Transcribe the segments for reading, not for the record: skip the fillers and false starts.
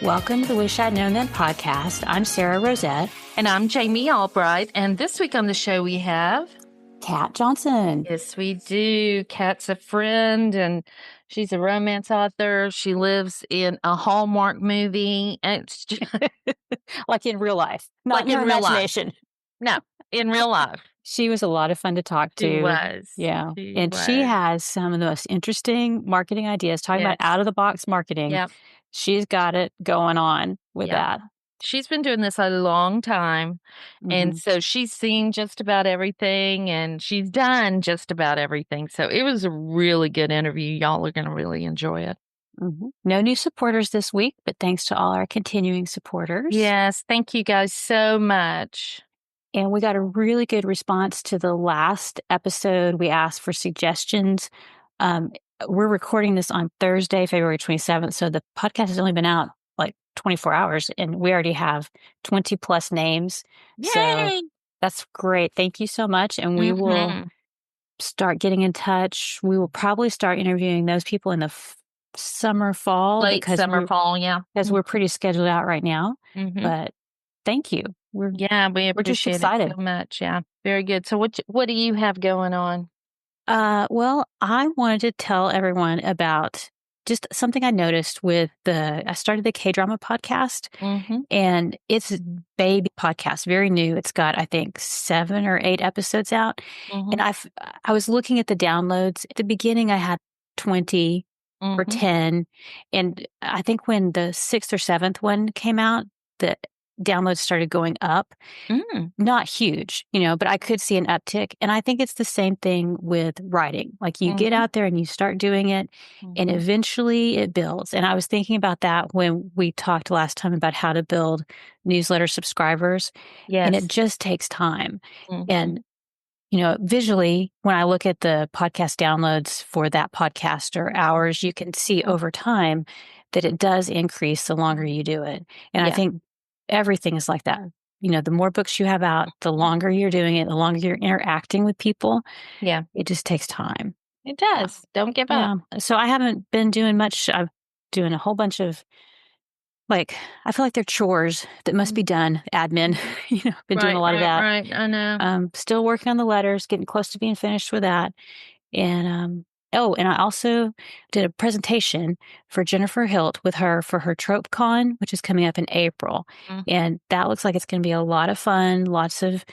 Welcome to the Wish I'd Known Then podcast. I'm Sarah Rosette. And I'm Jamie Albright. And this week on the show we have... Kat Johnson. Yes, we do. Kat's a friend and she's a romance author. She lives in a Hallmark movie. And it's just... like in real life. Not like in real imagination. Life. No, in real life. She was a lot of fun to talk to. She was. Yeah. She has some of the most interesting marketing ideas. Talking about out-of-the-box marketing. Yeah. She's got it going on with that. She's been doing this a long time. Mm-hmm. And so she's seen just about everything and she's done just about everything. So it was a really good interview. Y'all are going to really enjoy it. Mm-hmm. No new supporters this week, but thanks to all our continuing supporters. Yes. Thank you guys so much. And we got a really good response to the last episode. We asked for suggestions. We're recording this on Thursday, February 27th. So the podcast has only been out like 24 hours and we already have 20 plus names. Yay! So that's great. Thank you so much. And we will start getting in touch. We will probably start interviewing those people in the summer, fall. Late summer, fall, yeah. Because we're pretty scheduled out right now. Mm-hmm. But thank you. We appreciate it so much. Yeah, very good. So what do you have going on? Well, I wanted to tell everyone about just something I noticed I started the K-drama podcast, and it's a baby podcast, very new. It's got, I think, 7 or 8 episodes out. And I was looking at the downloads. At the beginning, I had 20 or 10. And I think when the 6th or 7th one came out, the downloads started going up. Not huge, but I could see an uptick. And I think it's the same thing with writing. Like you get out there and you start doing it and eventually it builds. And I was thinking about that when we talked last time about how to build newsletter subscribers. Yes. And it just takes time. And, visually, when I look at the podcast downloads for that podcast or hours, you can see over time that it does increase the longer you do it. And I think everything is like that. The more books you have out, the longer you're doing it, the longer you're interacting with people. Yeah. It just takes time. It does. Don't give up. So I haven't been doing much. I'm doing a whole bunch of, I feel like they're chores that must be done. Admin, been doing a lot of that. Right. I know. Still working on the letters, getting close to being finished with that. And, and I also did a presentation for Jennifer Hilt with her for her TropeCon, which is coming up in April. And that looks like it's going to be a lot of fun, lots of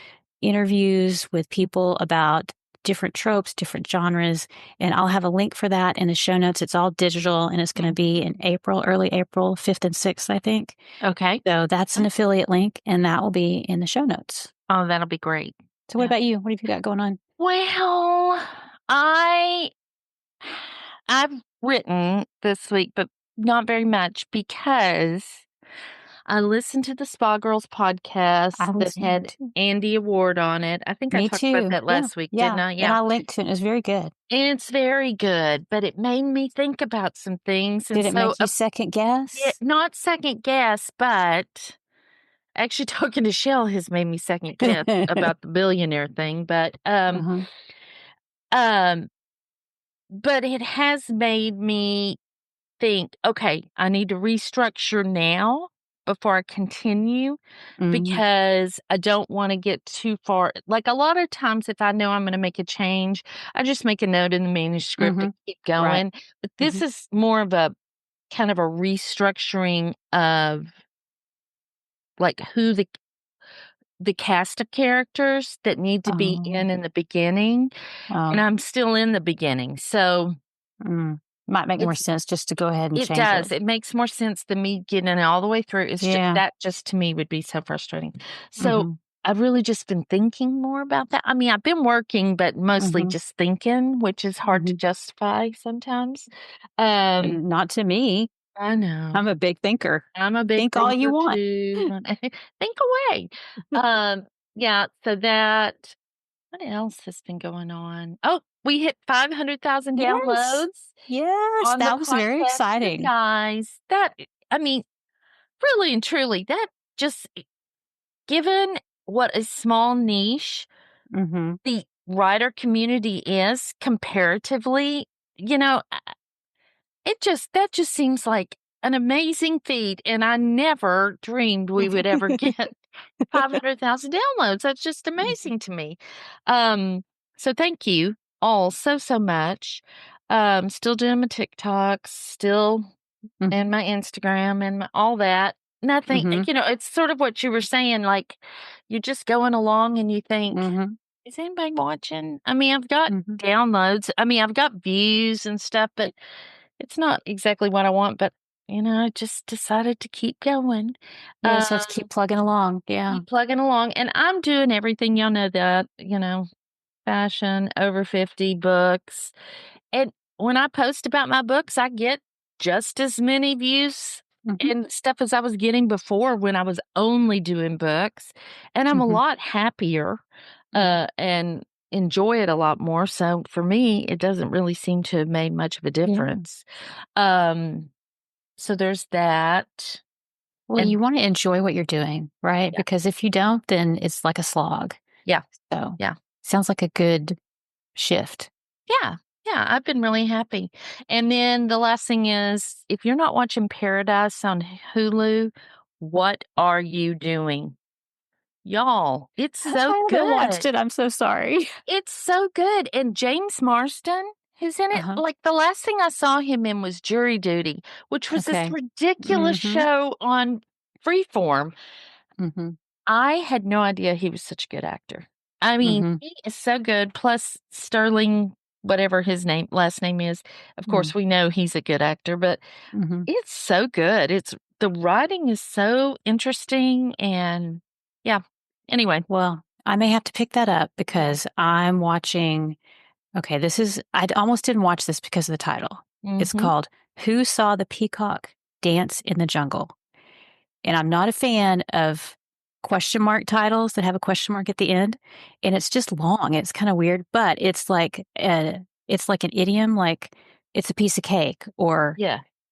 interviews with people about different tropes, different genres. And I'll have a link for that in the show notes. It's all digital and it's going to be in April, early April, 5th and 6th, I think. Okay. So that's an affiliate link and that will be in the show notes. Oh, that'll be great. So what about you? What have you got going on? Well, I've written this week, but not very much because I listened to the Spa Girls podcast that had Andy Award on it. I think I talked about that last week, didn't I? Yeah, and I linked to it. It was very good. It's very good, but it made me think about some things. Did it make you second guess? Not second guess, but actually talking to Shell has made me second guess about the billionaire thing. But but it has made me think, okay, I need to restructure now before I continue because I don't want to get too far. Like a lot of times, if I know I'm going to make a change, I just make a note in the manuscript and keep going. Right. But this is more of a kind of a restructuring of like who the cast of characters that need to be in the beginning. And I'm still in the beginning. So might make more sense just to go ahead and change it. It does. It makes more sense than me getting it all the way through. It's just to me would be so frustrating. So I've really just been thinking more about that. I mean, I've been working, but mostly just thinking, which is hard to justify sometimes. Not to me. I know. I'm a big thinker. I'm a big think thinker all you want. Think away. So that, what else has been going on? Oh, we hit 500,000 downloads. Yes, that was very exciting. Guys, really and truly, that just, given what a small niche the writer community is comparatively, that just seems like an amazing feat, and I never dreamed we would ever get 500,000 downloads. That's just amazing to me. So thank you all so much. Still doing my TikToks, still and my Instagram and all that. Nothing, it's sort of what you were saying, like, you're just going along and you think, is anybody watching? I mean, I've got downloads. I mean, I've got views and stuff, but it's not exactly what I want. But, I just decided to keep going. Yeah, so let's keep plugging along. Yeah. Keep plugging along. And I'm doing everything. Y'all know that, fashion, over 50 books. And when I post about my books, I get just as many views and stuff as I was getting before when I was only doing books. And I'm a lot happier and enjoy it a lot more. So for me, it doesn't really seem to have made much of a difference. So there's that. Well, you want to enjoy what you're doing, right? Yeah. Because if you don't, then it's like a slog. Yeah. So sounds like a good shift. Yeah. Yeah, I've been really happy. And then the last thing is, if you're not watching Paradise on Hulu, what are you doing? Y'all, it's so good. I haven't watched it. I'm so sorry. It's so good. And James Marsden, who's in it, like the last thing I saw him in was Jury Duty, which was this ridiculous show on Freeform. I had no idea he was such a good actor. I mean, he is so good. Plus Sterling, whatever his last name is. Of course, we know he's a good actor, but it's so good. The writing is so interesting, and anyway. Well, I may have to pick that up because I'm watching. Okay, I almost didn't watch this because of the title. It's called Who Saw the Peacock Dance in the Jungle? And I'm not a fan of question mark titles that have a question mark at the end. And it's just long. It's kind of weird, but it's like an idiom, like it's a piece of cake or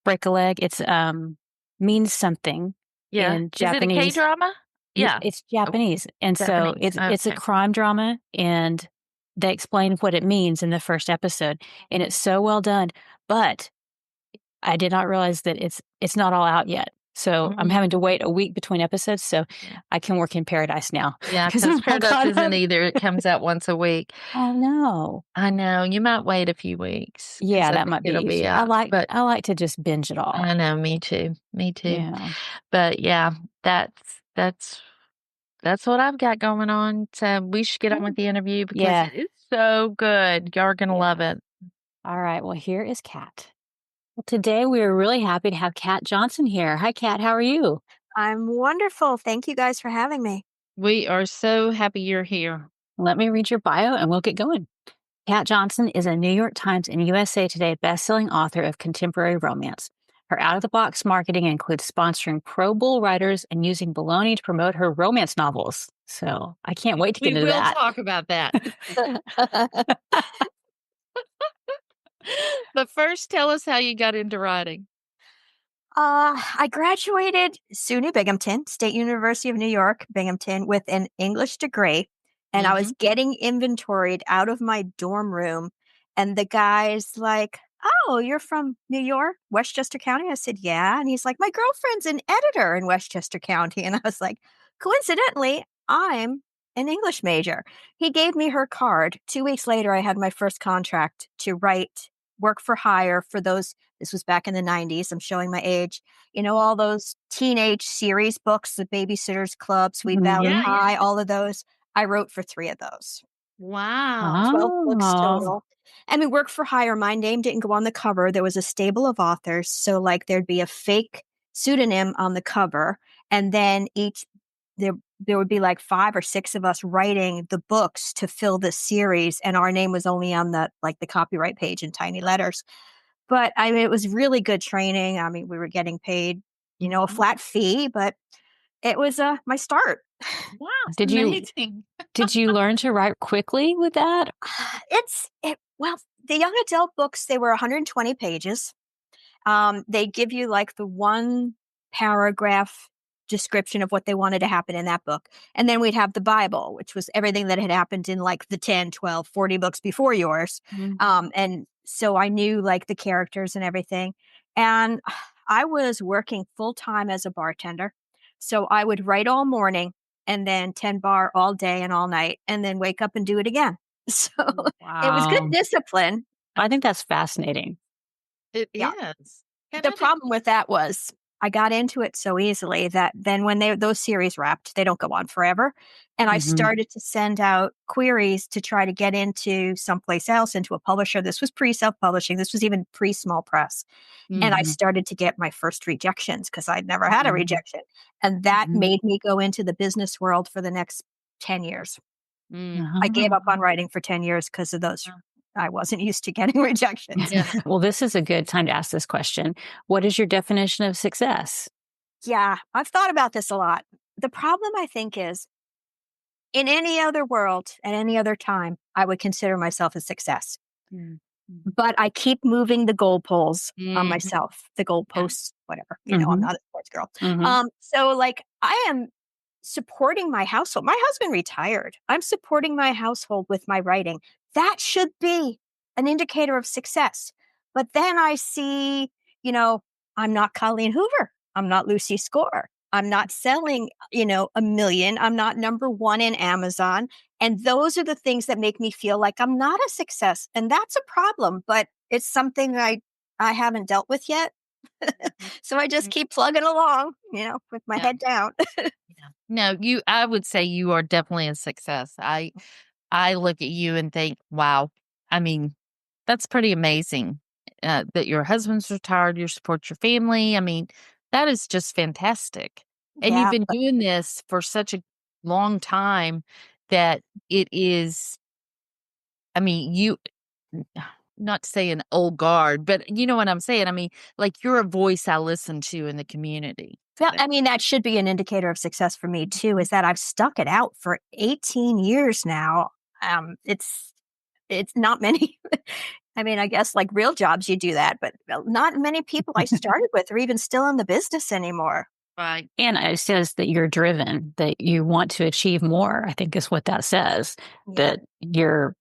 break a leg. It's means something in Japanese. Is it a K-drama? Yeah. It's Japanese. And Japanese. So it's a crime drama, and they explain what it means in the first episode. And it's so well done. But I did not realize that it's not all out yet. So I'm having to wait a week between episodes so I can work in Paradise now. Yeah, because Paradise isn't either. It comes out once a week. Oh, no. I know. You might wait a few weeks. Yeah, that might be out. I like to just binge it all. I know. Me too. Yeah. But yeah, that's what I've got going on. So we should get on with the interview because it's so good. Y'all are going to love it. All right. Well, here is Kat. Well, today we are really happy to have Kat Johnson here. Hi, Kat. How are you? I'm wonderful. Thank you guys for having me. We are so happy you're here. Let me read your bio and we'll get going. Kat Johnson is a New York Times and USA Today bestselling author of contemporary romance. Her out-of-the-box marketing includes sponsoring pro bull writers and using Baloney to promote her romance novels. So I can't wait to get into that. We will talk about that. But first, tell us how you got into writing. I graduated SUNY Binghamton, State University of New York, Binghamton, with an English degree. And I was getting inventoried out of my dorm room. And the guy's like, "Oh, you're from New York, Westchester County?" I said, "Yeah." And he's like, "My girlfriend's an editor in Westchester County." And I was like, coincidentally, I'm an English major. He gave me her card. 2 weeks later, I had my first contract to write work for hire for those. This was back in the 90s. I'm showing my age. All those teenage series books, the Babysitter's Club, Sweet Valley High, all of those. I wrote for 3 of those. Wow. 12 books total. And we worked for hire. My name didn't go on the cover. There was a stable of authors. So there'd be a fake pseudonym on the cover. And then there would be 5 or 6 of us writing the books to fill the series. And our name was only on the copyright page in tiny letters. But it was really good training. We were getting paid, a flat fee, but it was my start. Wow. Amazing. Did you learn to write quickly with that? Well, the young adult books, they were 120 pages. They give you the one paragraph description of what they wanted to happen in that book. And then we'd have the Bible, which was everything that had happened in the 10, 12, 40 books before yours. And so I knew the characters and everything. And I was working full time as a bartender. So I would write all morning and then 10 bar all day and all night and then wake up and do it again. So it was good Wow. discipline. I think that's fascinating. It Yeah. is. And The problem with that was I got into it so easily that then when those series wrapped, they don't go on forever. And I started to send out queries to try to get into someplace else, into a publisher. This was pre self-publishing. This was even pre small press. And I started to get my first rejections because I'd never had a rejection. And that made me go into the business world for the next 10 years. I gave up on writing for 10 years because of those. I wasn't used to getting rejections. Yeah. Well, this is a good time to ask this question. What is your definition of success? Yeah, I've thought about this a lot. The problem, I think, is in any other world, at any other time, I would consider myself a success. But I keep moving the goalposts on myself, the goalposts, whatever. I'm not a sports girl. So like I am supporting my household. My husband retired. I'm supporting my household with my writing. That should be an indicator of success. But then I see, I'm not Colleen Hoover. I'm not Lucy Score. I'm not selling, a million. I'm not number one in Amazon. And those are the things that make me feel like I'm not a success. And that's a problem, but it's something I haven't dealt with yet. So I just keep plugging along, with my head down. No, I would say you are definitely a success. I look at you and think, wow. I mean, that's pretty amazing. That your husband's retired, you support your family. I mean, that is just fantastic. And you've Yeah. been doing this for such a long time that it is, I mean, not to say an old guard, but you know what I'm saying? I mean, like you're a voice I listen to in the community. Well, I mean, that should be an indicator of success for me too, is that I've stuck it out for 18 years now. It's not many. I mean, I guess like real jobs, you do that, but not many people I started with are even still in the business anymore. Right. And it says that you're driven, that you want to achieve more, I think is what that says. Yeah. That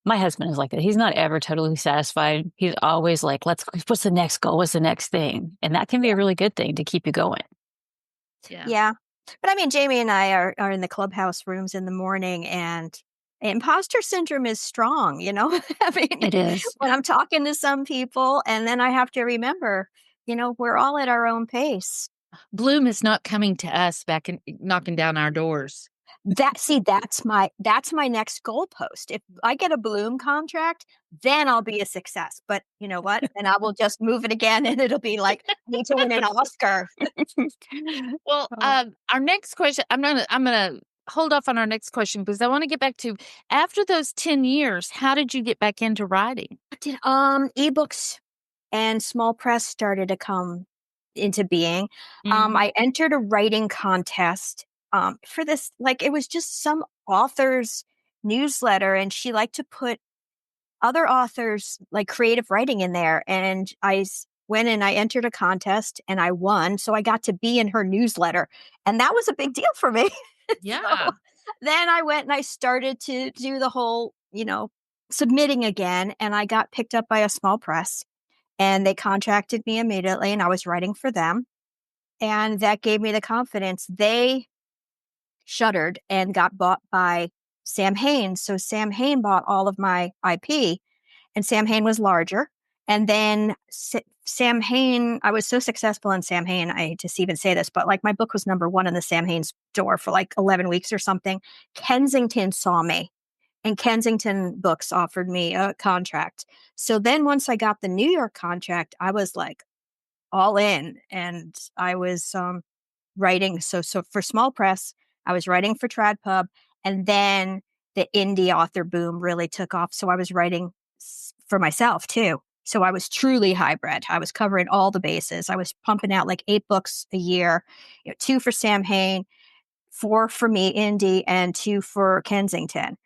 my husband is like that. He's not ever totally satisfied. He's always like, what's the next goal? What's the next thing? And that can be a really good thing to keep you going. Yeah. But I mean, Jamie and I are in the clubhouse rooms in the morning, and imposter syndrome is strong, I mean, It is. when I'm talking to some people, and then I have to remember, we're all at our own pace. Bloom is not coming to us back and knocking down our doors. That's my next goalpost. If I get a Bloom contract, then I'll be a success. But you know what? And I will just move it again, and it'll be like, I need to win an Oscar. Well, our next question, I'm gonna hold off on our next question because I want to get back to after those 10 years, how did you get back into writing? Ebooks and small press started to come into being. I entered a writing contest for this, like it was just some author's newsletter, and she liked to put other authors like creative writing in there. And went and I entered a contest and I won. So I got to be in her newsletter. And that was a big deal for me. Yeah. So then I went and I started to do the whole, submitting again. And I got picked up by a small press, and they contracted me immediately, and I was writing for them. And that gave me the confidence. They shuttered and got bought by Sam Hain. So Sam Hain bought all of my IP, and Sam Hain was larger. And then Sam Hain, I was so successful in Sam Hain, I hate to even say this, but like my book was number one in the Sam Hain store for like 11 weeks or something. Kensington saw me, and Kensington Books offered me a contract. So then once I got the New York contract, I was like all in, and I was writing. So for small press, I was writing for TradPub, and then the indie author boom really took off. So I was writing for myself too. So I was truly hybrid. I was covering all the bases. I was pumping out like 8 books a year, 2 for Sam Hain, 4 for me, indie, and 2 for Kensington.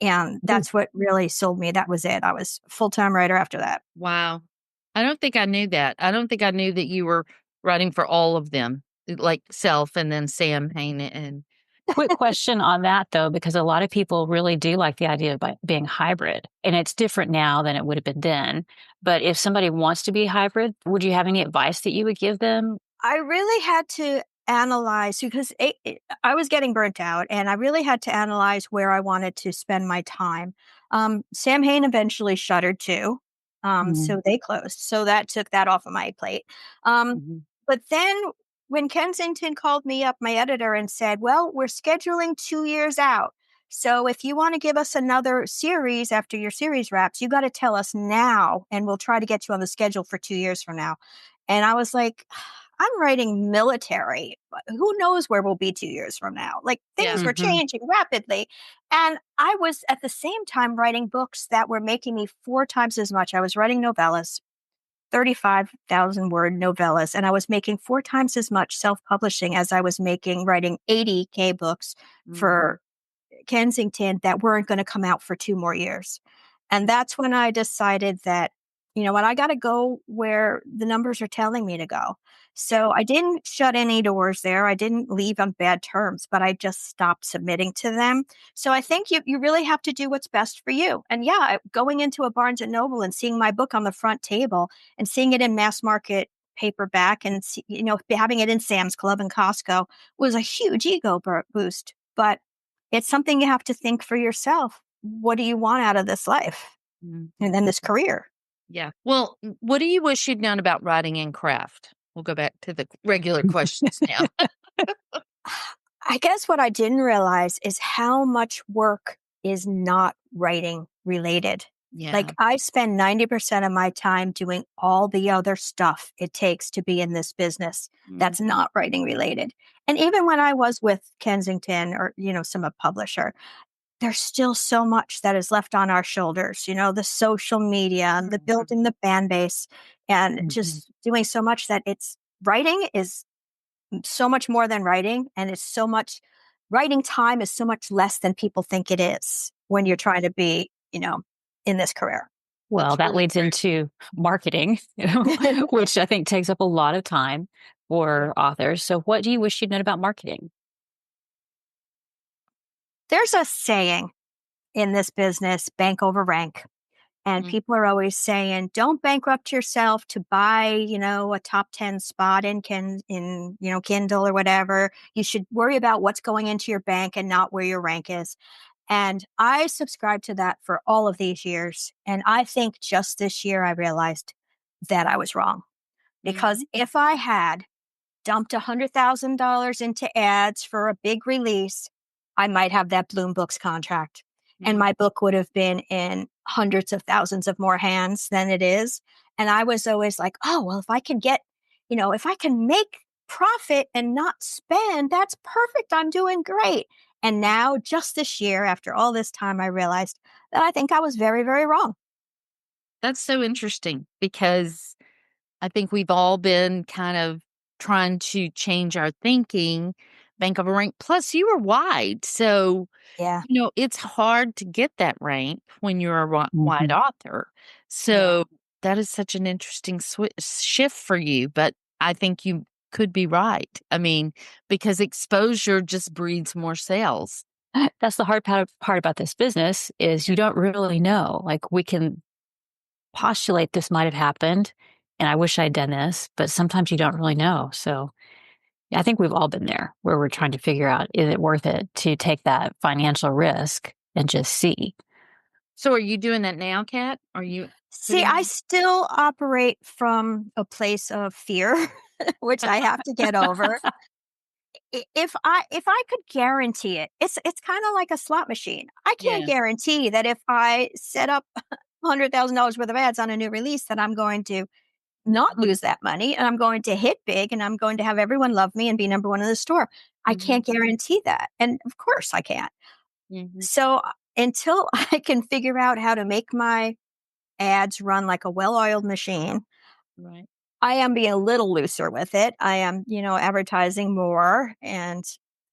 And that's what really sold me. That was it. I was a full-time writer after that. Wow. I don't think I knew that. I don't think I knew that you were writing for all of them, like Self and then Sam Hain. And Quick question on that, though, because a lot of people really do like the idea of being hybrid, and it's different now than it would have been then. But if somebody wants to be hybrid, would you have any advice that you would give them? I really had to analyze because I was getting burnt out, and I really had to analyze where I wanted to spend my time. Sam Hain eventually shuttered too, so they closed. So that took that off of my plate. Mm-hmm. But then when Kensington called me up, my editor, and said, "Well, we're scheduling 2 years out. So if you want to give us another series after your series wraps, you got to tell us now, and we'll try to get you on the schedule for 2 years from now." And I was like, I'm writing military. Who knows where we'll be 2 years from now? Like things were changing rapidly. And I was at the same time writing books that were making me 4 times as much. I was writing novellas, 35,000 word novellas, and I was making 4 times as much self publishing as I was making writing 80K books for Kensington that weren't going to come out for 2 more years. And that's when I decided that, you know what, I got to go where the numbers are telling me to go. So I didn't shut any doors there. I didn't leave on bad terms, but I just stopped submitting to them. So I think you really have to do what's best for you. And yeah, going into a Barnes and Noble and seeing my book on the front table and seeing it in mass market paperback and having it in Sam's Club and Costco was a huge ego boost. But it's something you have to think for yourself. What do you want out of this life and then this career? Yeah. Well, what do you wish you'd known about writing and craft? We'll go back to the regular questions now. I guess what I didn't realize is how much work is not writing related. Yeah. Like I spend 90% of my time doing all the other stuff it takes to be in this business that's not writing related. And even when I was with Kensington or, some publisher, there's still so much that is left on our shoulders, the social media and the building the fan base and just doing so much that writing is so much more than writing. And it's so much writing time is so much less than people think it is when you're trying to be, in this career. Well, that leads into marketing, which I think takes up a lot of time for authors. So what do you wish you'd known about marketing? There's a saying in this business, bank over rank. And people are always saying, don't bankrupt yourself to buy, a top 10 spot in Kindle or whatever. You should worry about what's going into your bank and not where your rank is. And I subscribed to that for all of these years. And I think just this year I realized that I was wrong. Because if I had dumped $100,000 into ads for a big release, I might have that Bloom Books contract. And my book would have been in hundreds of thousands of more hands than it is. And I was always like, oh, well, if I can if I can make profit and not spend, that's perfect. I'm doing great. And now, just this year, after all this time, I realized that I think I was very, very wrong. That's so interesting because I think we've all been kind of trying to change our thinking, bank of a rank. Plus, you were wide. So, Yeah. It's hard to get that rank when you're a wide author. So that is such an interesting shift for you. But I think you could be right. I mean, because exposure just breeds more sales. That's the hard part about this business is you don't really know. Like we can postulate this might have happened and I wish I'd done this, but sometimes you don't really know. So I think we've all been there where we're trying to figure out, is it worth it to take that financial risk and just see? So are you doing that now, Kat? Are you? See, I still operate from a place of fear, which I have to get over. If I could guarantee it, it's kind of like a slot machine. I can't guarantee that if I set up $100,000 worth of ads on a new release that I'm going to not lose that money and I'm going to hit big and I'm going to have everyone love me and be number one in the store. I can't guarantee that. And of course I can't. So until I can figure out how to make my ads run like a well-oiled machine, Right. I am being a little looser with it. I am, advertising more and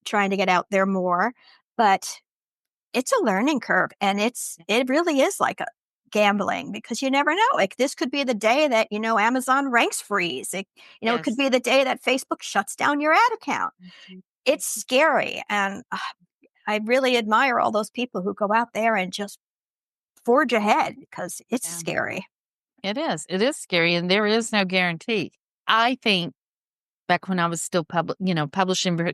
trying to get out there more, but it's a learning curve and it really is like a gambling because you never know. Like this could be the day that, Amazon ranks freeze. It could be the day that Facebook shuts down your ad account. it's scary. And I really admire all those people who go out there and just forge ahead because it's scary. It is. It is scary, and there is no guarantee. I think back when I was still publishing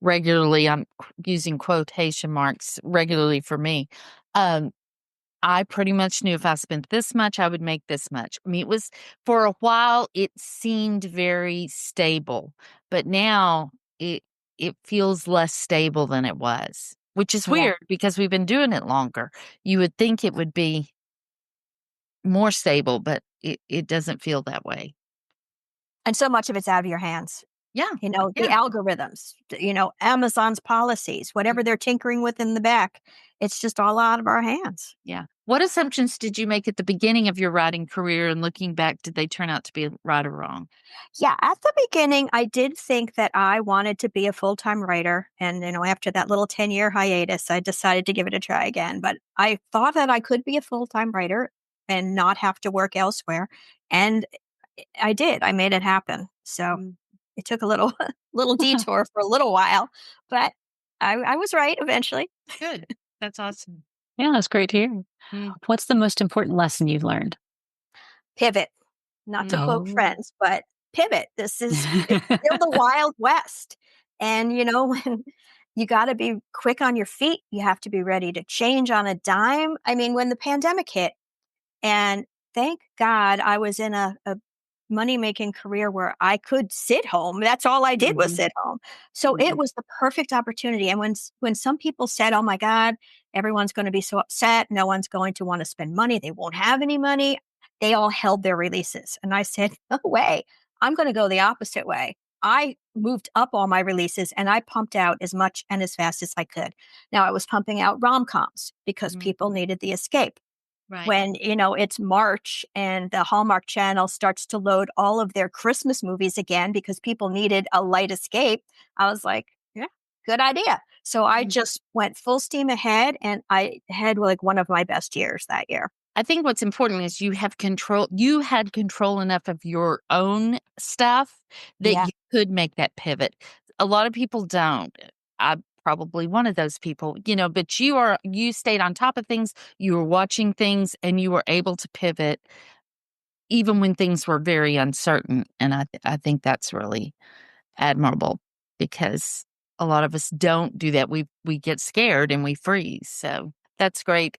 regularly, I'm using quotation marks regularly for me. I pretty much knew if I spent this much, I would make this much. I mean, it was for a while, it seemed very stable, but now it feels less stable than it was, which is weird because we've been doing it longer. You would think it would be more stable, but it doesn't feel that way. And so much of it's out of your hands. Yeah. The algorithms, Amazon's policies, whatever they're tinkering with in the back, it's just all out of our hands. Yeah. What assumptions did you make at the beginning of your writing career, and looking back, did they turn out to be right or wrong? Yeah, at the beginning, I did think that I wanted to be a full-time writer. And, after that little 10-year hiatus, I decided to give it a try again. But I thought that I could be a full-time writer and not have to work elsewhere. And I did. I made it happen. So it took a little detour for a little while, but I was right eventually. Good. That's awesome. Yeah, that's great to hear. What's the most important lesson you've learned? Pivot. Not to quote Friends, but pivot. It's still the Wild West. And, when you got to be quick on your feet, you have to be ready to change on a dime. I mean, when the pandemic hit, and thank God I was in a money-making career where I could sit home. That's all I did was sit home. So it was the perfect opportunity. And when some people said, "Oh my God, everyone's going to be so upset. No one's going to want to spend money. They won't have any money." They all held their releases. And I said, "No way. I'm going to go the opposite way." I moved up all my releases and I pumped out as much and as fast as I could. Now I was pumping out rom-coms because people needed the escape. Right. When, it's March and the Hallmark Channel starts to load all of their Christmas movies again because people needed a light escape, I was like, yeah, good idea. So I just went full steam ahead, and I had one of my best years that year. I think what's important is you have control. You had control enough of your own stuff that you could make that pivot. A lot of people don't. I'm probably one of those people, but you stayed on top of things. You were watching things, and you were able to pivot even when things were very uncertain. And I think that's really admirable, because a lot of us don't do that. We get scared and we freeze. So that's great.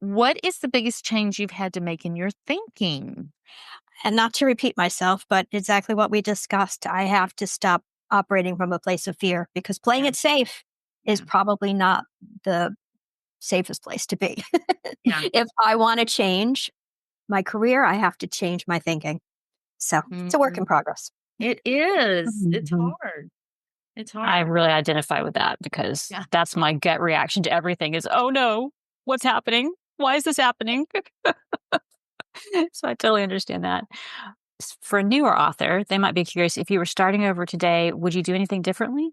What is the biggest change you've had to make in your thinking? And not to repeat myself, but exactly what we discussed. I have to stop operating from a place of fear, because playing it safe is probably not the safest place to be. If I want to change my career, I have to change my thinking. So it's a work in progress. It is. It's hard. It's hard. I really identify with that, because that's my gut reaction to everything is, oh no, what's happening? Why is this happening? So I totally understand that. For a newer author, they might be curious, if you were starting over today, would you do anything differently?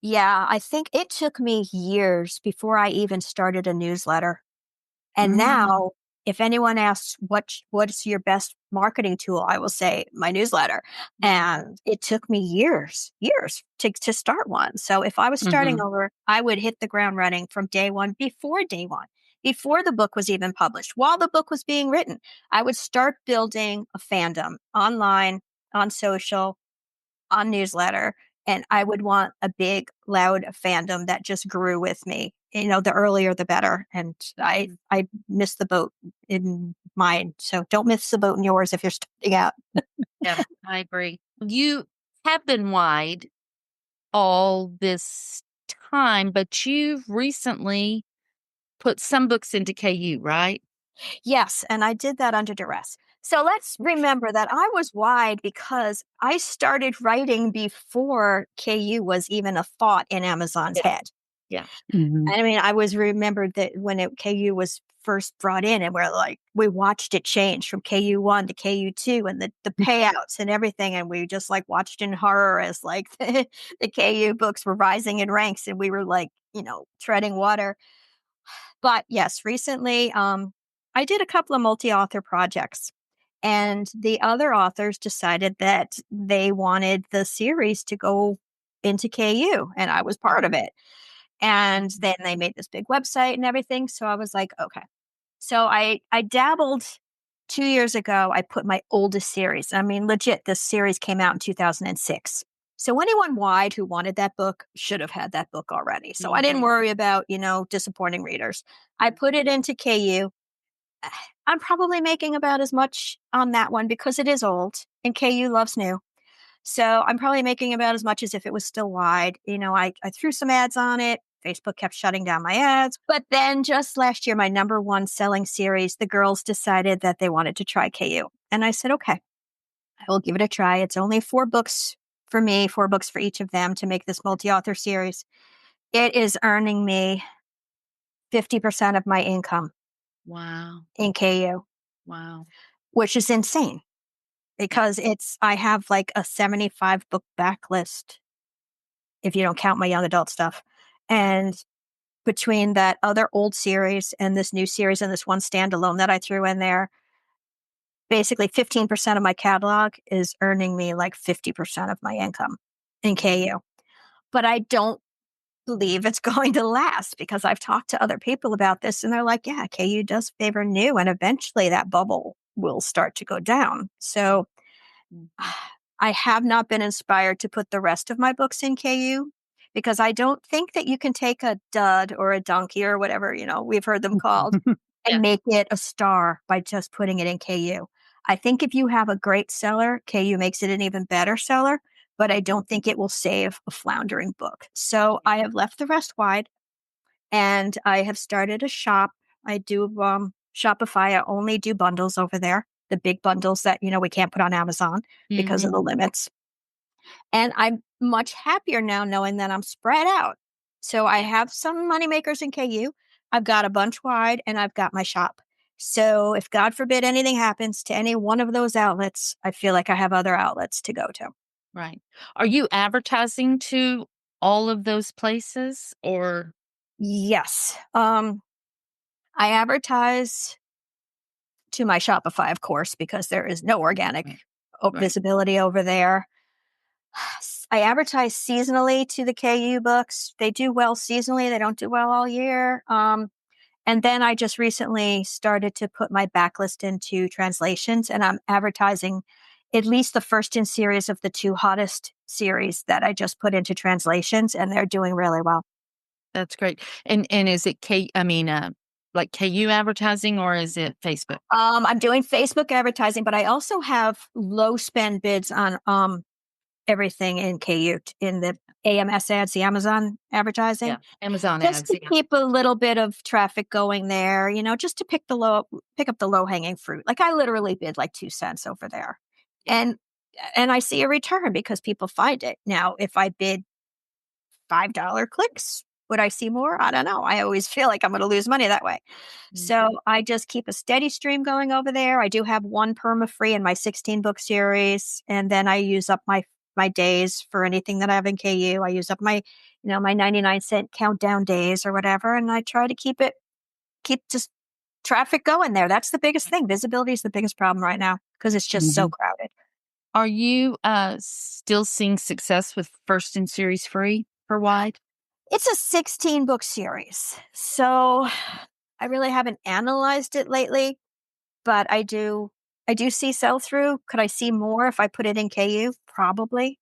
Yeah, I think it took me years before I even started a newsletter. And now, if anyone asks what's your best marketing tool, I will say my newsletter. And it took me years to start one. So if I was starting over, I would hit the ground running from day one, before the book was even published, while the book was being written. I would start building a fandom online, on social, on newsletter. And I would want a big, loud fandom that just grew with me. The earlier, the better. And I missed the boat in mine. So don't miss the boat in yours if you're starting out. Yeah, I agree. You have been wide all this time, but you've recently put some books into KU, right? Yes, and I did that under duress. So let's remember that I was wide because I started writing before KU was even a thought in Amazon's head. Yeah. I mean, I was remembered that when KU was first brought in, and we watched it change from KU1 to KU2, and the payouts and everything. And we just watched in horror as the KU books were rising in ranks, and we were treading water. But yes, recently, I did a couple of multi-author projects, and the other authors decided that they wanted the series to go into KU, and I was part of it. And then they made this big website and everything. So I was like, okay. So I dabbled 2 years ago. I put my oldest series. I mean, legit, this series came out in 2006. So anyone wide who wanted that book should have had that book already. So I didn't worry about, disappointing readers. I put it into KU. I'm probably making about as much on that one because it is old and KU loves new. So I'm probably making about as much as if it was still wide. I threw some ads on it. Facebook kept shutting down my ads. But then just last year, my number one selling series, the girls decided that they wanted to try KU. And I said, okay, I will give it a try. It's only 4 books for me, 4 books for each of them to make this multi-author series. It is earning me 50% of my income. Wow. In KU. Wow. Which is insane because I have like a 75 book backlist if you don't count my young adult stuff. And between that other old series and this new series and this one standalone that I threw in there, basically 15% of my catalog is earning me like 50% of my income in KU. But I don't believe it's going to last because I've talked to other people about this and they're like, yeah, KU does favor new and eventually that bubble will start to go down. So I have not been inspired to put the rest of my books in KU because I don't think that you can take a dud or a donkey or whatever, we've heard them called and make it a star by just putting it in KU. I think if you have a great seller, KU makes it an even better seller, but I don't think it will save a floundering book. So I have left the rest wide and I have started a shop. I do Shopify. I only do bundles over there, the big bundles that, we can't put on Amazon because of the limits. And I'm much happier now knowing that I'm spread out. So I have some moneymakers in KU. I've got a bunch wide and I've got my shop. So if God forbid anything happens to any one of those outlets, I feel like I have other outlets to go to. Right. Are you advertising to all of those places or? Yes. I advertise to my Shopify, of course, because there is no organic visibility over there. I advertise seasonally to the KU books. They do well seasonally. They don't do well all year. And then I just recently started to put my backlist into translations, and I'm advertising at least the first in series of the 2 hottest series that I just put into translations, and they're doing really well. That's great. And is it like KU advertising or is it Facebook? I'm doing Facebook advertising, but I also have low spend bids on everything in KU in the AMS ads, the Amazon advertising. Yeah, Amazon just ads. to keep a little bit of traffic going there, just to pick up the low hanging fruit. Like I literally bid like 2 cents over there. Yeah. And I see a return because people find it. Now, if I bid $5 clicks, would I see more? I don't know. I always feel like I'm going to lose money that way. So I just keep a steady stream going over there. I do have one perma free in my 16 book series. And then I use up my days for anything that I have in KU. I use up my, my 99-cent countdown days or whatever. And I try to keep just traffic going there. That's the biggest thing. Visibility is the biggest problem right now because it's just so crowded. Are you still seeing success with first in series free for wide? It's a 16 book series. So I really haven't analyzed it lately, but I do see sell through. Could I see more if I put it in KU? Probably.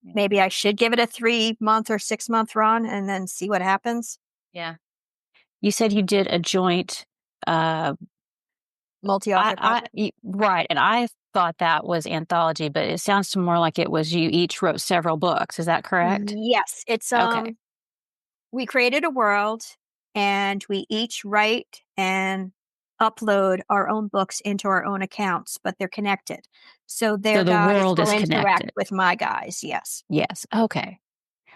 Yeah. Maybe I should give it a 3-month or 6-month run and then see what happens. Yeah. You said you did a joint multi-author project? Right. And I thought that was anthology, but it sounds more like it was you each wrote several books. Is that correct? Yes. It's okay. We created a world and we each write and upload our own books into our own accounts, but they're connected. So their guys will interact with my guys. Yes. Yes. Okay.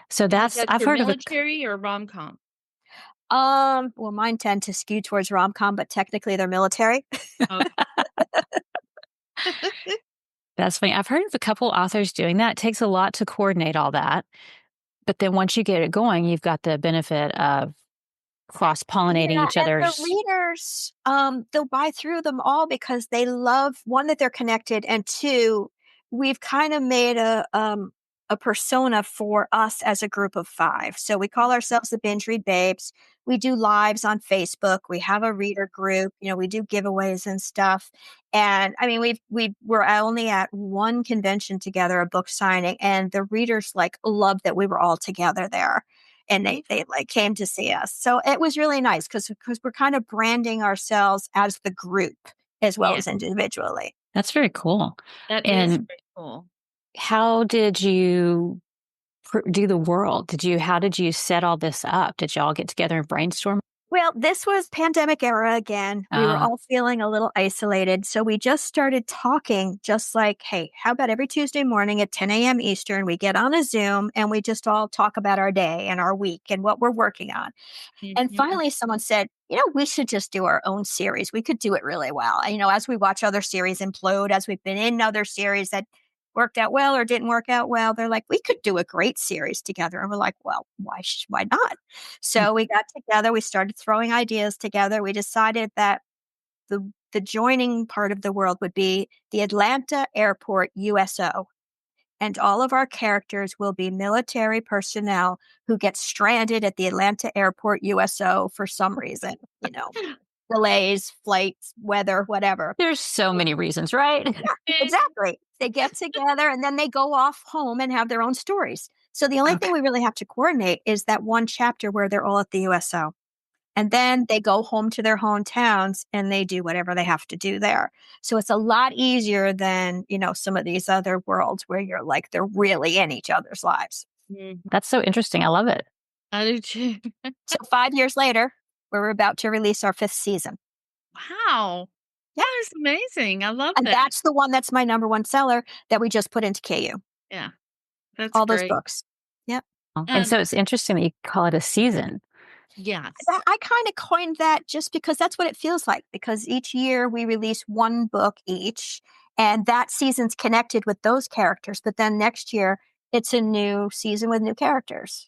So I've heard of military or rom-com. Well, mine tend to skew towards rom-com, but technically they're military. Okay. That's funny. I've heard of a couple authors doing that. It takes a lot to coordinate all that. But then once you get it going, you've got the benefit of cross-pollinating each other's. The readers, they'll buy through them all because they love, one, that they're connected, and two, we've kind of made a a persona for us as a group of 5. So we call ourselves the Binge Read Babes. We do lives on Facebook. We have a reader group. We do giveaways and stuff. And I mean, we're only at one convention together, a book signing, and the readers loved that we were all together there. And they came to see us. So it was really nice because we're kind of branding ourselves as the group as well as individually. That's very cool. That is very cool. How did you do the world? How did you set all this up? Did y'all get together and brainstorm? Well, this was pandemic era again. We were all feeling a little isolated. So we just started talking just like, hey, how about every Tuesday morning at 10 a.m. Eastern, we get on a Zoom and we just all talk about our day and our week and what we're working on. And finally, someone said, we should just do our own series. We could do it really well. As we watch other series implode, as we've been in other series that worked out well or didn't work out well, they're like, we could do a great series together. And we're like, well, why not? So we got together, we started throwing ideas together. We decided that the joining part of the world would be the Atlanta Airport USO. And all of our characters will be military personnel who get stranded at the Atlanta Airport USO for some reason, delays, flights, weather, whatever. There's so many reasons, right? Yeah, exactly. They get together and then they go off home and have their own stories. So the only thing we really have to coordinate is that one chapter where they're all at the USO. And then they go home to their hometowns and they do whatever they have to do there. So it's a lot easier than, some of these other worlds where you're like, they're really in each other's lives. That's so interesting. I love it. I do too. So 5 years later, we're about to release our 5th season. Wow. Yeah. That is amazing. I love and that. And that's the one that's my number 1 seller that we just put into KU. Yeah. That's all great. those books. Yep. And so it's interesting that you call it a season. Yes. I kind of coined that just because that's what it feels like, because each year we release one book each, and that season's connected with those characters. But then next year, it's a new season with new characters.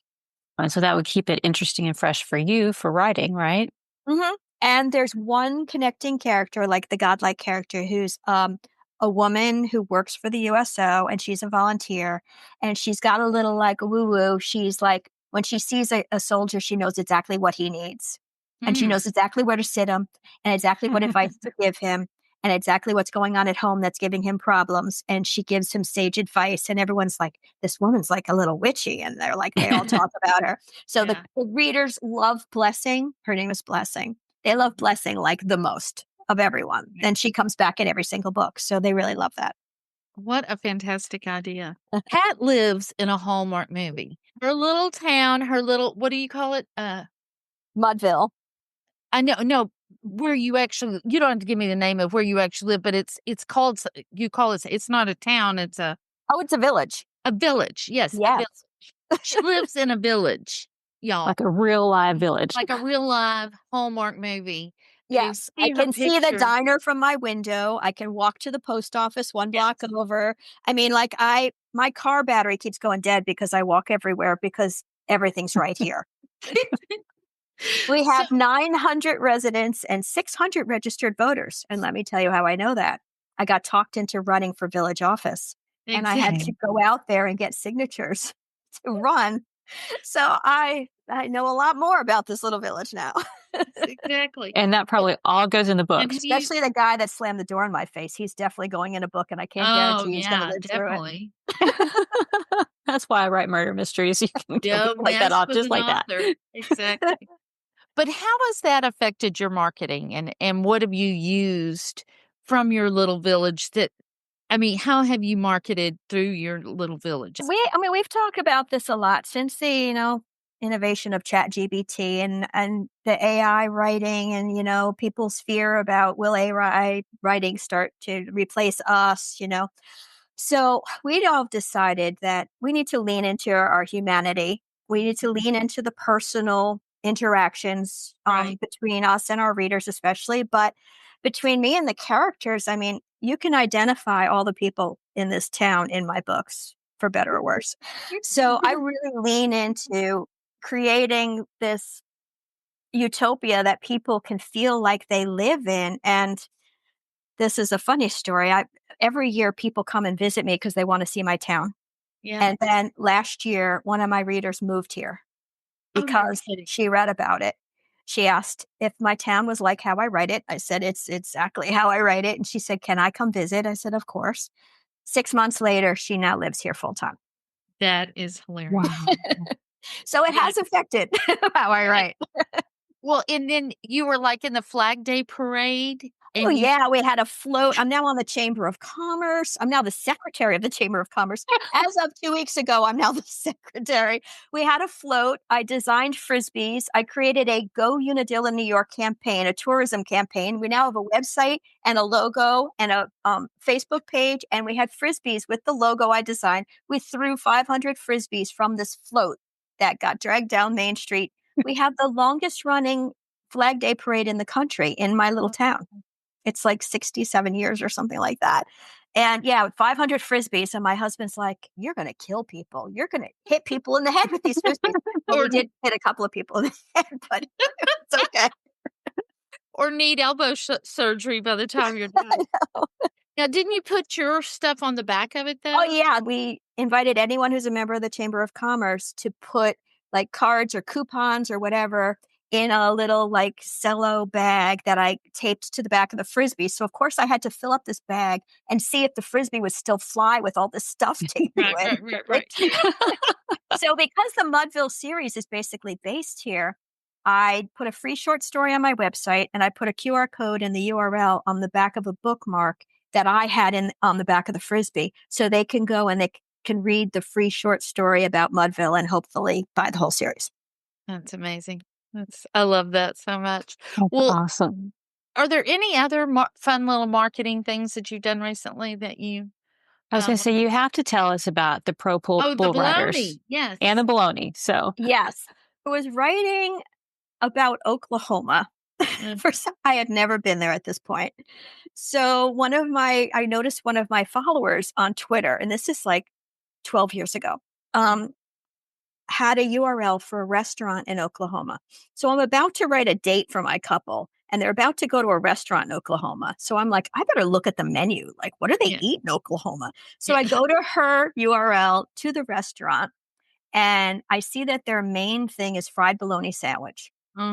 And so that would keep it interesting and fresh for you for writing, right? Mm-hmm. And there's one connecting character, like the godlike character, who's a woman who works for the USO, and she's a volunteer, and she's got a little woo-woo. She's like, when she sees a soldier, she knows exactly what he needs. And she knows exactly where to sit him and exactly what advice to give him and exactly what's going on at home that's giving him problems. And she gives him sage advice. And everyone's like, this woman's like a little witchy. And they all talk about her. So the readers love Blessing. Her name is Blessing. They love Blessing like the most of everyone. And she comes back in every single book. So they really love that. What a fantastic idea. Kat lives in a Hallmark movie. Her little town, what do you call it? Mudville. I know, no, where you actually, you don't have to give me the name of where you actually live, but it's called, it's not a town, it's a village. A village, yes. Yes. A village. She lives in a village, y'all. Like a real live village. Like a real live Hallmark movie. Yes, I can see the diner from my window. I can walk to the post office 1 block over. I mean, my car battery keeps going dead because I walk everywhere because everything's right here. We have 900 residents and 600 registered voters. And let me tell you how I know that. I got talked into running for village office. Exactly. And I had to go out there and get signatures to run. So I know a lot more about this little village now. Exactly. And that probably all goes in the book. Especially the guy that slammed the door in my face. He's definitely going in a book, and I can't guarantee he's going to live through it. That's why I write murder mysteries. You can like that off just like that. Exactly. But how has that affected your marketing, and what have you used from your little village how have you marketed through your little village? We've talked about this a lot since the, innovation of ChatGPT and the AI writing and, people's fear about will AI writing start to replace us, So we all decided that we need to lean into our humanity. We need to lean into the personal interactions between us and our readers especially, but between me and the characters, you can identify all the people in this town in my books, for better or worse. So I really lean into creating this utopia that people can feel like they live in. And this is a funny story. Every year people come and visit me because they want to see my town. Yeah. And then last year, one of my readers moved here because she read about it. She asked if my town was like how I write it. I said, it's exactly how I write it. And she said, can I come visit? I said, of course. 6 months later, she now lives here full time. That is hilarious. Wow. So it has affected how I write. Well, and then you were like in the Flag Day parade. Oh, yeah, we had a float. I'm now on the Chamber of Commerce. I'm now the secretary of the Chamber of Commerce. As of 2 weeks ago, I'm now the secretary. We had a float. I designed Frisbees. I created a Go Unadilla New York campaign, a tourism campaign. We now have a website and a logo and a Facebook page, and we had Frisbees with the logo I designed. We threw 500 Frisbees from this float that got dragged down Main Street. We have the longest running Flag Day parade in the country in my little town. It's like 67 years or something like that. And yeah, 500 Frisbees. And my husband's like, you're going to kill people. You're going to hit people in the head with these Frisbees. Well, we did hit a couple of people in the head, but it's okay. Or need elbow surgery by the time you're done. Now, didn't you put your stuff on the back of it, though? Oh, yeah. We invited anyone who's a member of the Chamber of Commerce to put like cards or coupons or whatever in a little like cello bag that I taped to the back of the Frisbee. So of course I had to fill up this bag and see if the Frisbee would still fly with all this stuff taped to it. Right. So because the Mudville series is basically based here, I put a free short story on my website and I put a QR code in the URL on the back of a bookmark that I had on the back of the Frisbee. So they can go and they can read the free short story about Mudville and hopefully buy the whole series. That's amazing. I love that so much. That's awesome. Are there any other fun little marketing things that you've done recently that you? I was going to say, you have to tell us about the Pro Bull Riders. Baloney, yes. And the Baloney. So yes, I was writing about Oklahoma. First, I had never been there at this point. So I noticed one of my followers on Twitter, and this is like 12 years ago, had a URL for a restaurant in Oklahoma. So I'm about to write a date for my couple, and they're about to go to a restaurant in Oklahoma. So I'm like, I better look at the menu. Like, what do they eat in Oklahoma? So I go to her URL to the restaurant, and I see that their main thing is fried bologna sandwich.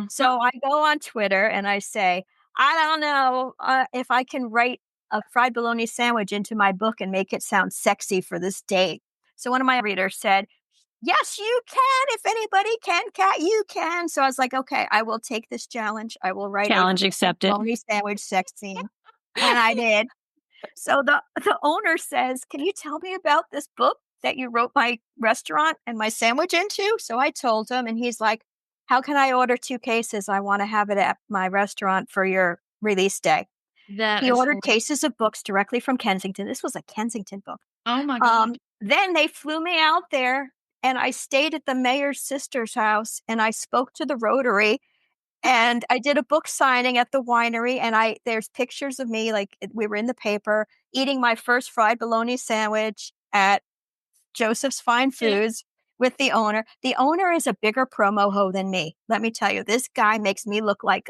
So I go on Twitter and I say, I don't know if I can write a fried bologna sandwich into my book and make it sound sexy for this date. So one of my readers said, yes, you can. If anybody can, Kat, you can. So I was like, okay, I will take this challenge. I will write challenge accepted. Bologna sandwich sex scene. And I did. So the owner says, can you tell me about this book that you wrote my restaurant and my sandwich into? So I told him, and he's like, how can I order 2 cases? I want to have it at my restaurant for your release day. He ordered cases of books directly from Kensington. This was a Kensington book. Oh my God. Then they flew me out there and I stayed at the mayor's sister's house and I spoke to the Rotary and I did a book signing at the winery. And there's pictures of me, like we were in the paper, eating my first fried bologna sandwich at Joseph's Fine Foods with the owner. The owner is a bigger promo hoe than me. Let me tell you, this guy makes me look like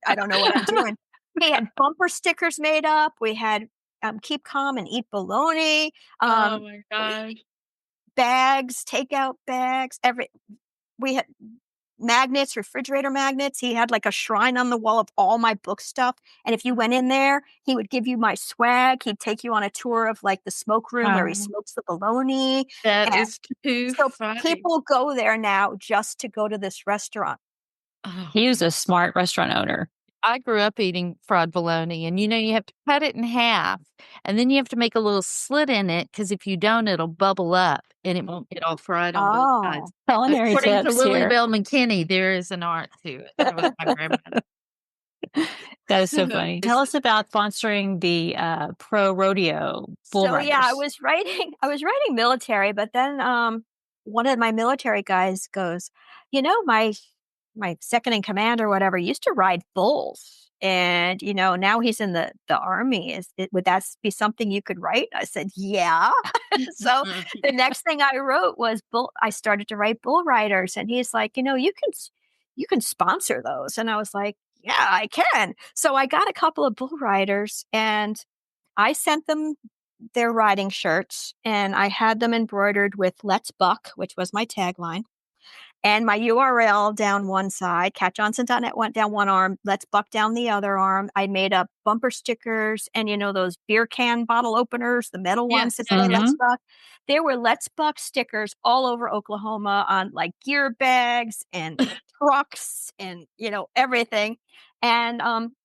I don't know what I'm doing. He had bumper stickers made up. We had keep calm and eat bologna. Oh my gosh. Bags, takeout bags. We had magnets, refrigerator magnets. He had like a shrine on the wall of all my book stuff. And if you went in there, he would give you my swag. He'd take you on a tour of like the smoke room where he smokes the bologna. That is too funny. People go there now just to go to this restaurant. Oh. He was a smart restaurant owner. I grew up eating fried bologna, and you have to cut it in half, and then you have to make a little slit in it because if you don't, it'll bubble up and it won't get all fried on both sides. Culinary According tips to Lily here. Bell McKinney, there is an art to it. That was my grandmother. That is so funny. Tell us about sponsoring the pro rodeo bull riders. I was writing military, but then one of my military guys goes, my second in command or whatever used to ride bulls. And, now he's in the army. Would that be something you could write? I said, yeah. So the next thing I wrote was I started to write bull riders. And he's like, you can sponsor those. And I was like, yeah, I can. So I got a couple of bull riders and I sent them their riding shirts, and I had them embroidered with "Let's Buck," which was my tagline. And my URL down one side, catjohnson.net went down one arm, Let's Buck down the other arm. I made up bumper stickers and, those beer can bottle openers, the metal ones that say Let's Buck. There were Let's Buck stickers all over Oklahoma on like gear bags and trucks and, everything. And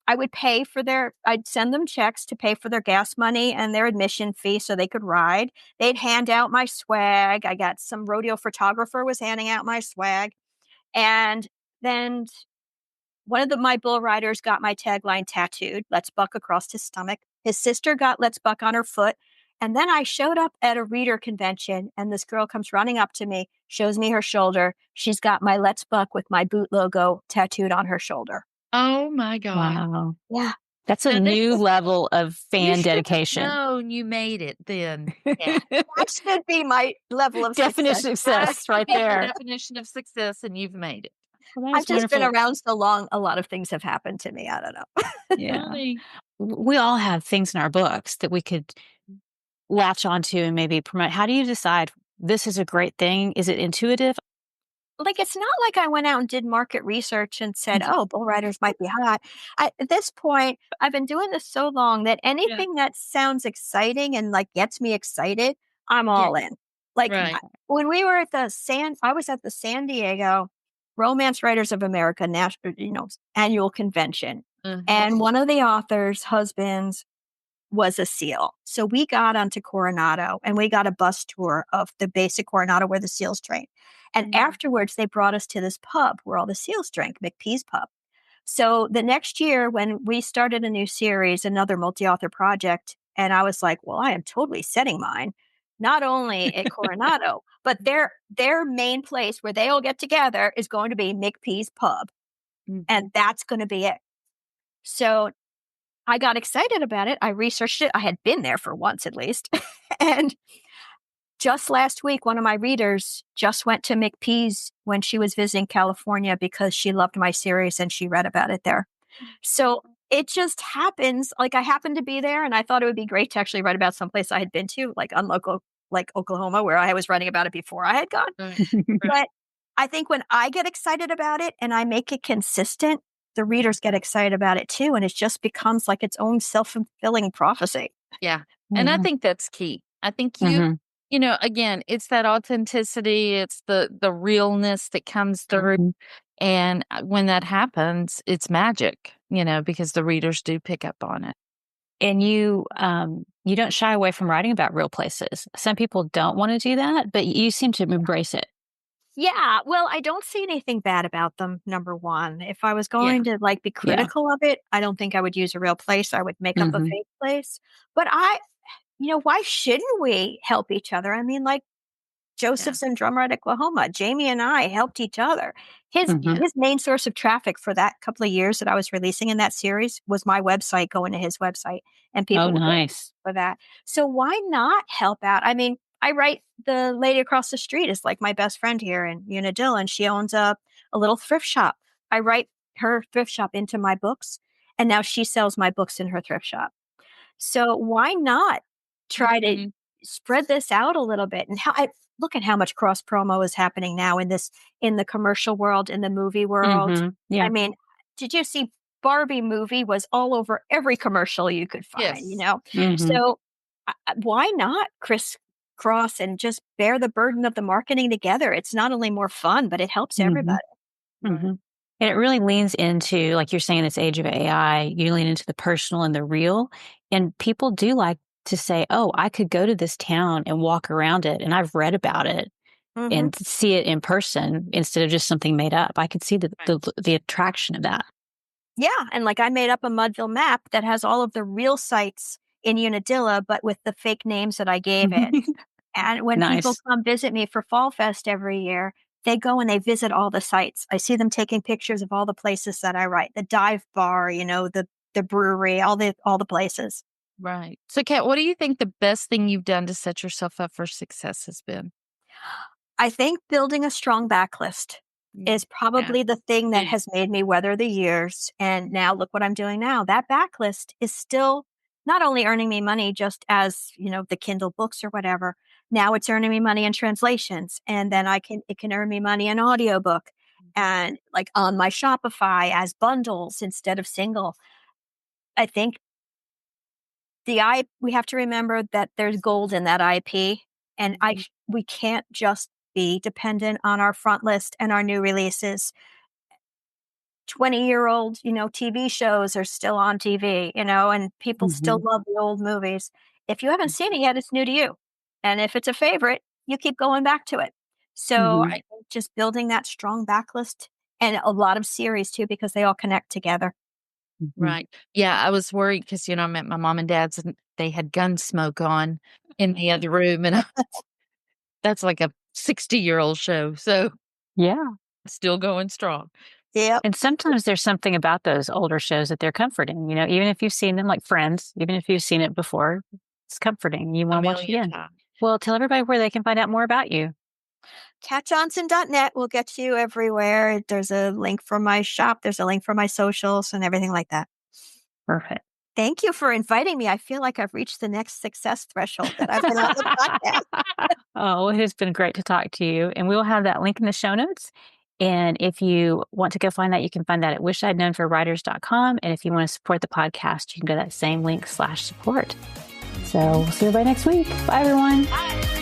I would I'd send them checks to pay for their gas money and their admission fee so they could ride. They'd hand out my swag. I got some rodeo photographer was handing out my swag. And then one of my bull riders got my tagline tattooed, Let's Buck, across his stomach. His sister got Let's Buck on her foot. And then I showed up at a reader convention and this girl comes running up to me, shows me her shoulder. She's got my Let's Buck with my boot logo tattooed on her shoulder. Oh my God. Wow. Yeah. That's a new level of fan dedication. No, you made it then. Yeah. That should be my level of definition of success right there. Definition of success, and you've made it. Well, I've just been around so long, a lot of things have happened to me. I don't know. Yeah. We all have things in our books that we could latch onto and maybe promote. How do you decide this is a great thing? Is it intuitive? Like, it's not like I went out and did market research and said, oh, bull riders might be hot. At this point, I've been doing this so long that anything that sounds exciting and like gets me excited, I'm all in. Like when we were at I was at the San Diego Romance Writers of America national, annual convention. And one of the authors' husbands was a SEAL. So we got onto Coronado and we got a bus tour of the basic Coronado where the SEALs train. And afterwards, they brought us to this pub where all the SEALs drank, McPee's Pub. So the next year, when we started a new series, another multi-author project, and I was like, well, I am totally setting mine, not only at Coronado, but their main place where they all get together is going to be McPee's Pub. And that's going to be it. So I got excited about it. I researched it. I had been there for once at least. And just last week, one of my readers just went to McPee's when she was visiting California because she loved my series and she read about it there. So it just happens. Like, I happened to be there and I thought it would be great to actually write about someplace I had been to, like like Oklahoma, where I was writing about it before I had gone. But I think when I get excited about it and I make it consistent, the readers get excited about it too. And it just becomes like its own self-fulfilling prophecy. Yeah. And I think that's key. I think again, it's that authenticity, it's the realness that comes through. And when that happens, it's magic, because the readers do pick up on it. And you don't shy away from writing about real places. Some people don't want to do that, but you seem to embrace it. Yeah, well, I don't see anything bad about them, number one. If I was going to be critical of it, I don't think I would use a real place. I would make up a fake place. But why shouldn't we help each other? I mean, like Joseph's in Drumright, Oklahoma. Jamie and I helped each other. His main source of traffic for that couple of years that I was releasing in that series was my website going to his website. And people would nice for that. So why not help out? I mean, I write the lady across the street is like my best friend here in Unadilla, and she owns a little thrift shop. I write her thrift shop into my books, and now she sells my books in her thrift shop. So why not try to spread this out a little bit? And look at how much cross promo is happening now in the commercial world, in the movie world. Yeah. I mean, did you see Barbie movie was all over every commercial you could find, So why not crisscross and just bear the burden of the marketing together? It's not only more fun, but it helps everybody. And it really leans into, like you're saying, in this age of AI, you lean into the personal and the real. And people do like to say, oh, I could go to this town and walk around it, and I've read about it and see it in person instead of just something made up. I could see the attraction of that. Yeah. And like I made up a Mudville map that has all of the real sites in Unadilla, but with the fake names that I gave it. And when people come visit me for Fall Fest every year, they go and they visit all the sites. I see them taking pictures of all the places that I write, the dive bar, the brewery, all the places. Right. So, Kat, what do you think the best thing you've done to set yourself up for success has been? I think building a strong backlist is probably the thing that has made me weather the years. And now look what I'm doing now. That backlist is still not only earning me money just as, the Kindle books or whatever. Now it's earning me money in translations. And then it can earn me money in audiobook and like on my Shopify as bundles instead of single. I think we have to remember that there's gold in that IP, and we can't just be dependent on our front list and our new releases. 20-year-old, TV shows are still on TV, and people still love the old movies. If you haven't seen it yet, it's new to you. And if it's a favorite, you keep going back to it. So I think just building that strong backlist and a lot of series too, because they all connect together. Right. Yeah, I was worried because, I'm at my mom and dad's and they had Gunsmoke on in the other room. And that's like a 60-year-old show. So yeah, still going strong. Yeah. And sometimes there's something about those older shows that they're comforting, even if you've seen them like Friends, even if you've seen it before, it's comforting. You want to watch it again. Well, tell everybody where they can find out more about you. KatJohnson.net will get you everywhere. There's a link for my shop. There's a link for my socials and everything like that. Perfect. Thank you for inviting me. I feel like I've reached the next success threshold that I've been on the podcast. Oh, it has been great to talk to you. And we will have that link in the show notes. And if you want to go find that, you can find that at wishidknownforwriters.com. And if you want to support the podcast, you can go to that same link /support. So we'll see everybody next week. Bye, everyone. Bye.